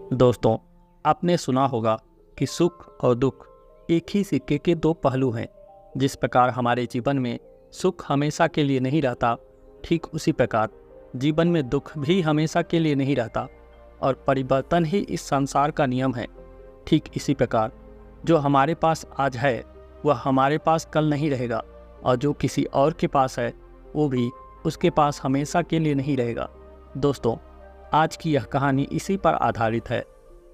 दोस्तों, आपने सुना होगा कि सुख और दुख एक ही सिक्के के दो पहलू हैं। जिस प्रकार हमारे जीवन में सुख हमेशा के लिए नहीं रहता, ठीक उसी प्रकार जीवन में दुख भी हमेशा के लिए नहीं रहता और परिवर्तन ही इस संसार का नियम है। ठीक इसी प्रकार जो हमारे पास आज है वह हमारे पास कल नहीं रहेगा और जो किसी और के पास है वो भी उसके पास हमेशा के लिए नहीं रहेगा। दोस्तों, आज की यह कहानी इसी पर आधारित है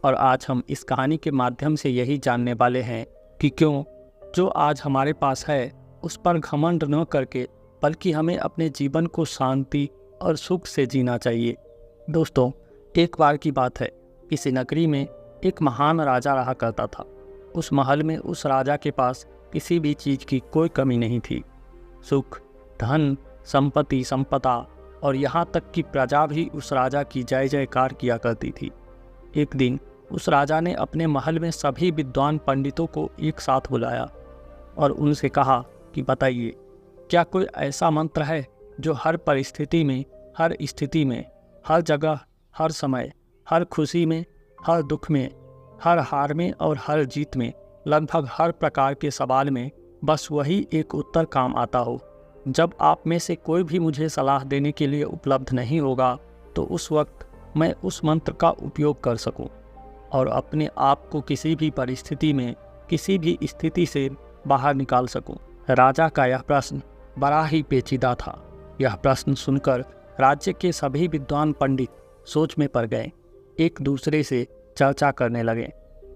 और आज हम इस कहानी के माध्यम से यही जानने वाले हैं कि क्यों जो आज हमारे पास है उस पर घमंड न करके बल्कि हमें अपने जीवन को शांति और सुख से जीना चाहिए। दोस्तों, एक बार की बात है, किसी नगरी में एक महान राजा रहा करता था। उस महल में उस राजा के पास किसी भी चीज़ की कोई कमी नहीं थी। सुख, धन, संपत्ति, संपदा और यहाँ तक कि प्रजा भी उस राजा की जय जयकार किया करती थी। एक दिन उस राजा ने अपने महल में सभी विद्वान पंडितों को एक साथ बुलाया और उनसे कहा कि बताइए, क्या कोई ऐसा मंत्र है जो हर परिस्थिति में, हर स्थिति में, हर जगह, हर समय, हर खुशी में, हर दुख में, हर हार में और हर जीत में, लगभग हर प्रकार के सवाल में बस वही एक उत्तर काम आता हो। जब आप में से कोई भी मुझे सलाह देने के लिए उपलब्ध नहीं होगा तो उस वक्त मैं उस मंत्र का उपयोग कर सकूं और अपने आप को किसी भी परिस्थिति में, किसी भी स्थिति से बाहर निकाल सकूं। राजा का यह प्रश्न बड़ा ही पेचीदा था। यह प्रश्न सुनकर राज्य के सभी विद्वान पंडित सोच में पड़ गए, एक दूसरे से चर्चा करने लगे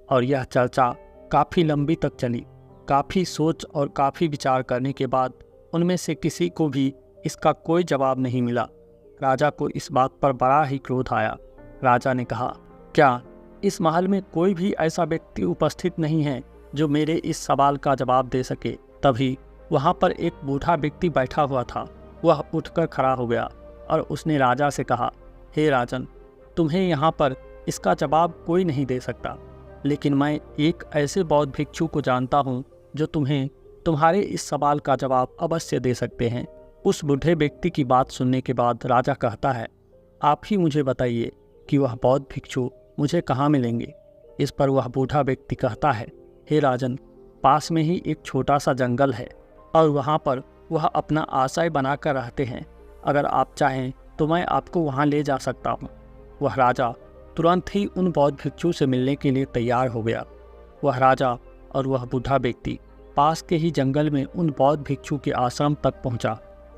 और यह चर्चा काफ़ी लंबी तक चली। काफ़ी सोच और काफ़ी विचार करने के बाद उनमें से किसी को भी इसका कोई जवाब नहीं मिला। राजा को इस बात पर बड़ा ही क्रोध आया। राजा ने कहा, क्या इस महल में कोई भी ऐसा व्यक्ति उपस्थित नहीं है जो मेरे इस सवाल का जवाब दे सके? तभी वहाँ पर एक बूढ़ा व्यक्ति बैठा हुआ था। वह उठकर खड़ा हो गया और उसने राजा से कहा, हे राजन, तुम्हें यहाँ पर इसका जवाब कोई नहीं दे सकता, लेकिन मैं एक ऐसे बौद्ध भिक्षु को जानता हूँ जो तुम्हें तुम्हारे इस सवाल का जवाब अवश्य दे सकते हैं। उस बूढ़े व्यक्ति की बात सुनने के बाद राजा कहता है, आप ही मुझे बताइए कि वह बौद्ध भिक्षु मुझे कहाँ मिलेंगे? इस पर वह बूढ़ा व्यक्ति कहता है, हे राजन, पास में ही एक छोटा सा जंगल है और वहाँ पर वह अपना आश्रय बनाकर रहते हैं। अगर आप चाहें तो मैं आपको वहाँ ले जा सकता हूँ। वह राजा तुरंत ही उन बौद्ध भिक्षु से मिलने के लिए तैयार हो गया। वह राजा और वह बूढ़ा व्यक्ति पास के ही जंगल में उन बौद्ध भिक्षु के आश्रम तक पहुंचा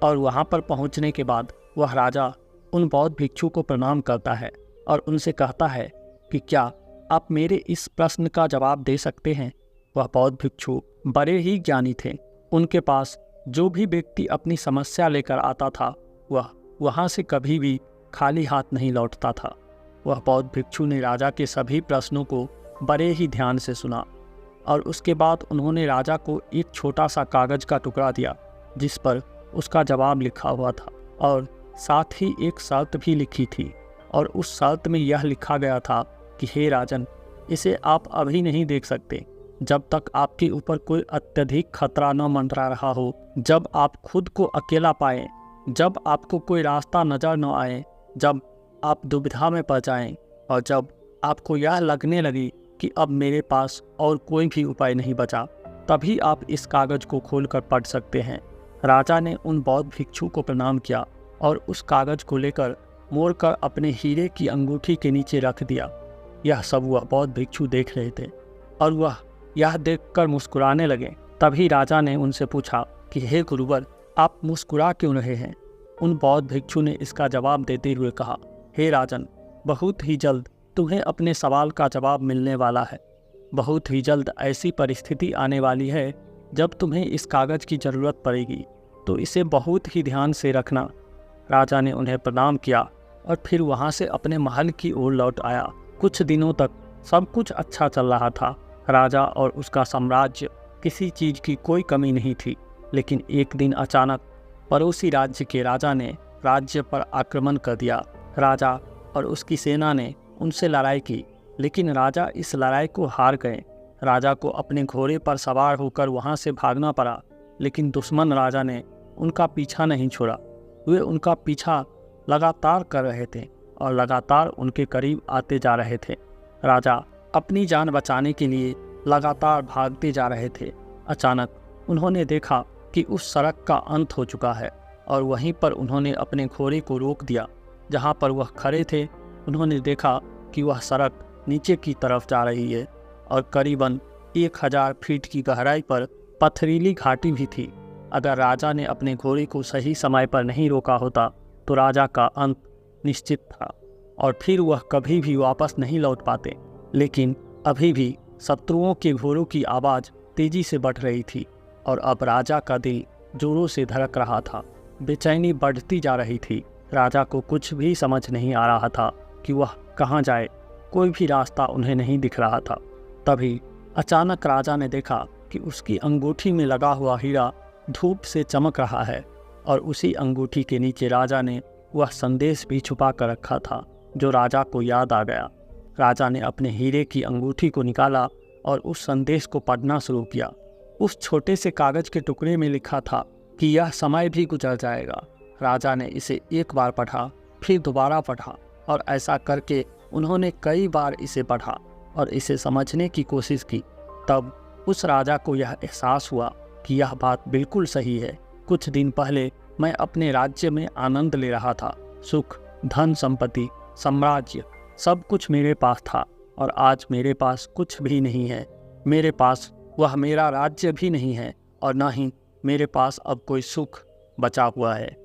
और वहां पर पहुंचने के बाद वह राजा उन बौद्ध भिक्षु को प्रणाम करता है और उनसे कहता है कि क्या आप मेरे इस प्रश्न का जवाब दे सकते हैं? वह बौद्ध भिक्षु बड़े ही ज्ञानी थे। उनके पास जो भी व्यक्ति अपनी समस्या लेकर आता था वह वहां से कभी भी खाली हाथ नहीं लौटता था। वह बौद्ध भिक्षु ने राजा के सभी प्रश्नों को बड़े ही ध्यान से सुना और उसके बाद उन्होंने राजा को एक छोटा सा कागज का टुकड़ा दिया जिस पर उसका जवाब लिखा हुआ था और साथ ही एक शर्त भी लिखी थी और उस शर्त में यह लिखा गया था कि हे राजन, इसे आप अभी नहीं देख सकते जब तक आपके ऊपर कोई अत्यधिक खतरा न मंडरा रहा हो, जब आप खुद को अकेला पाएं, जब आपको कोई रास्ता नजर न आए, जब आप दुविधा में पड़ जाएं और जब आपको यह लगने लगे कि अब मेरे पास और कोई भी उपाय नहीं बचा, तभी आप इस कागज को खोलकर पढ़ सकते हैं। राजा ने उन बौद्ध भिक्षु को प्रणाम किया और उस कागज को लेकर मोड़कर अपने हीरे की अंगूठी के नीचे रख दिया। यह सब वह बौद्ध भिक्षु देख रहे थे और वह यह देखकर मुस्कुराने लगे। तभी राजा ने उनसे पूछा कि हे गुरुवर, आप मुस्कुरा क्यों रहे हैं? उन बौद्ध भिक्षु ने इसका जवाब देते हुए कहा, हे राजन, बहुत ही जल्द तुम्हें अपने सवाल का जवाब मिलने वाला है। बहुत ही जल्द ऐसी परिस्थिति आने वाली है जब तुम्हें इस कागज की ज़रूरत पड़ेगी, तो इसे बहुत ही ध्यान से रखना। राजा ने उन्हें प्रणाम किया और फिर वहां से अपने महल की ओर लौट आया। कुछ दिनों तक सब कुछ अच्छा चल रहा था। राजा और उसका साम्राज्य, किसी चीज़ की कोई कमी नहीं थी। लेकिन एक दिन अचानक पड़ोसी राज्य के राजा ने राज्य पर आक्रमण कर दिया। राजा और उसकी सेना ने उनसे लड़ाई की, लेकिन राजा इस लड़ाई को हार गए। राजा को अपने घोड़े पर सवार होकर वहां से भागना पड़ा, लेकिन दुश्मन राजा ने उनका पीछा नहीं छोड़ा। वे उनका पीछा लगातार कर रहे थे और लगातार उनके करीब आते जा रहे थे। राजा अपनी जान बचाने के लिए लगातार भागते जा रहे थे। अचानक उन्होंने देखा कि उस सड़क का अंत हो चुका है और वहीं पर उन्होंने अपने घोड़े को रोक दिया। जहां पर वह खड़े थे उन्होंने देखा कि वह सड़क नीचे की तरफ जा रही है और करीबन 1000 फीट की गहराई पर पथरीली घाटी भी थी। अगर राजा ने अपने घोड़े को सही समय पर नहीं रोका होता तो राजा का अंत निश्चित था और फिर वह कभी भी वापस नहीं लौट पाते। लेकिन अभी भी शत्रुओं के घोड़ों की आवाज़ तेजी से बढ़ रही थी और अब राजा का दिल जोरों से धड़क रहा था। बेचैनी बढ़ती जा रही थी। राजा को कुछ भी समझ नहीं आ रहा था कि वह कहाँ जाए। कोई भी रास्ता उन्हें नहीं दिख रहा था। तभी अचानक राजा ने देखा कि उसकी अंगूठी में लगा हुआ हीरा धूप से चमक रहा है और उसी अंगूठी के नीचे राजा ने वह संदेश भी छुपा कर रखा था जो राजा को याद आ गया। राजा ने अपने हीरे की अंगूठी को निकाला और उस संदेश को पढ़ना शुरू किया। उस छोटे से कागज के टुकड़े में लिखा था कि यह समय भी गुजर जाएगा। राजा ने इसे एक बार पढ़ा, फिर दोबारा पढ़ा और ऐसा करके उन्होंने कई बार इसे पढ़ा और इसे समझने की कोशिश की। तब उस राजा को यह एहसास हुआ कि यह बात बिल्कुल सही है। कुछ दिन पहले मैं अपने राज्य में आनंद ले रहा था। सुख, धन संपत्ति, साम्राज्य सब कुछ मेरे पास था और आज मेरे पास कुछ भी नहीं है। मेरे पास वह मेरा राज्य भी नहीं है और न ही मेरे पास अब कोई सुख बचा हुआ है।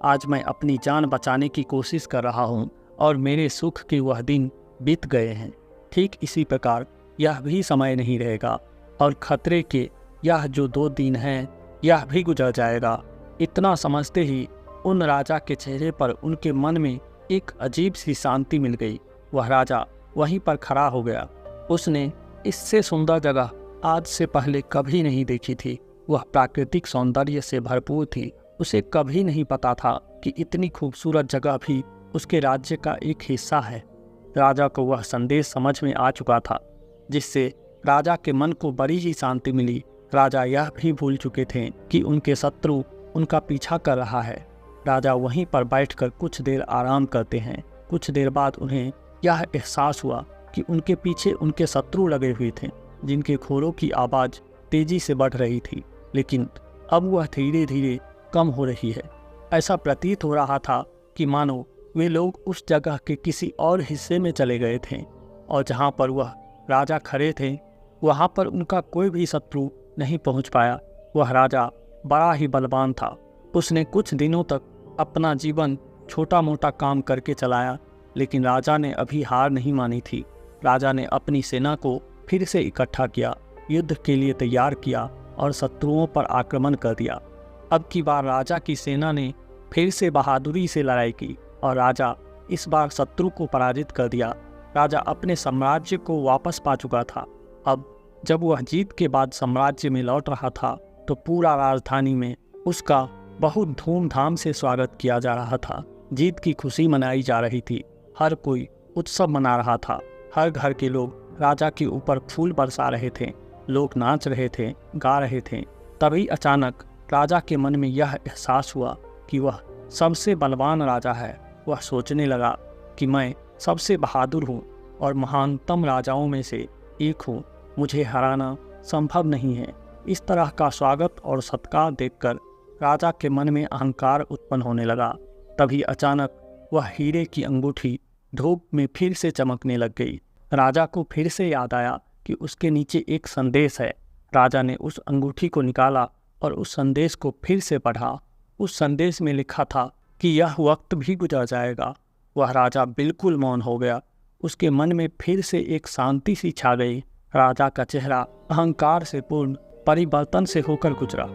आज मैं अपनी जान बचाने की कोशिश कर रहा हूँ और मेरे सुख के वह दिन बीत गए हैं। ठीक इसी प्रकार यह भी समय नहीं रहेगा और खतरे के यह जो 2 दिन हैं यह भी गुजर जाएगा। इतना समझते ही उन राजा के चेहरे पर उनके मन में एक अजीब सी शांति मिल गई। वह राजा वहीं पर खड़ा हो गया। उसने इससे सुंदर जगह आज से पहले कभी नहीं देखी थी। वह प्राकृतिक सौंदर्य से भरपूर थी। उसे कभी नहीं पता था कि इतनी खूबसूरत जगह भी उसके राज्य का एक हिस्सा है। राजा को वह संदेश समझ में आ चुका था जिससे राजा के मन को बड़ी ही शांति मिली। राजा यह भी भूल चुके थे कि उनके शत्रु उनका पीछा कर रहा है। राजा वहीं पर बैठकर कुछ देर आराम करते हैं। कुछ देर बाद उन्हें यह एहसास हुआ कि उनके पीछे उनके शत्रु लगे हुए थे जिनके घोड़ों की आवाज़ तेजी से बढ़ रही थी, लेकिन अब वह धीरे धीरे कम हो रही है। ऐसा प्रतीत हो रहा था कि मानो वे लोग उस जगह के किसी और हिस्से में चले गए थे और जहाँ पर वह राजा खड़े थे वहाँ पर उनका कोई भी शत्रु नहीं पहुँच पाया। वह राजा बड़ा ही बलवान था। उसने कुछ दिनों तक अपना जीवन छोटा मोटा काम करके चलाया, लेकिन राजा ने अभी हार नहीं मानी थी। राजा ने अपनी सेना को फिर से इकट्ठा किया, युद्ध के लिए तैयार किया और शत्रुओं पर आक्रमण कर दिया। अब की बार राजा की सेना ने फिर से बहादुरी से लड़ाई की और राजा इस बार शत्रु को पराजित कर दिया। राजा अपने साम्राज्य को वापस पा चुका था। अब जब वह जीत के बाद साम्राज्य में लौट रहा था तो पूरा राजधानी में उसका बहुत धूमधाम से स्वागत किया जा रहा था। जीत की खुशी मनाई जा रही थी। हर कोई उत्सव मना रहा था। हर घर के लोग राजा के ऊपर फूल बरसा रहे थे। लोग नाच रहे थे, गा रहे थे। तभी अचानक राजा के मन में यह एहसास हुआ कि वह सबसे बलवान राजा है। वह सोचने लगा कि मैं सबसे बहादुर हूँ और महानतम राजाओं में से एक हूँ। मुझे हराना संभव नहीं है। इस तरह का स्वागत और सत्कार देखकर राजा के मन में अहंकार उत्पन्न होने लगा। तभी अचानक वह हीरे की अंगूठी धूप में फिर से चमकने लग गई। राजा को फिर से याद आया कि उसके नीचे एक संदेश है। राजा ने उस अंगूठी को निकाला और उस संदेश को फिर से पढ़ा। उस संदेश में लिखा था कि यह वक्त भी गुजर जाएगा। वह राजा बिल्कुल मौन हो गया। उसके मन में फिर से एक शांति सी छा गई। राजा का चेहरा अहंकार से पूर्ण परिवर्तन से होकर गुजरा।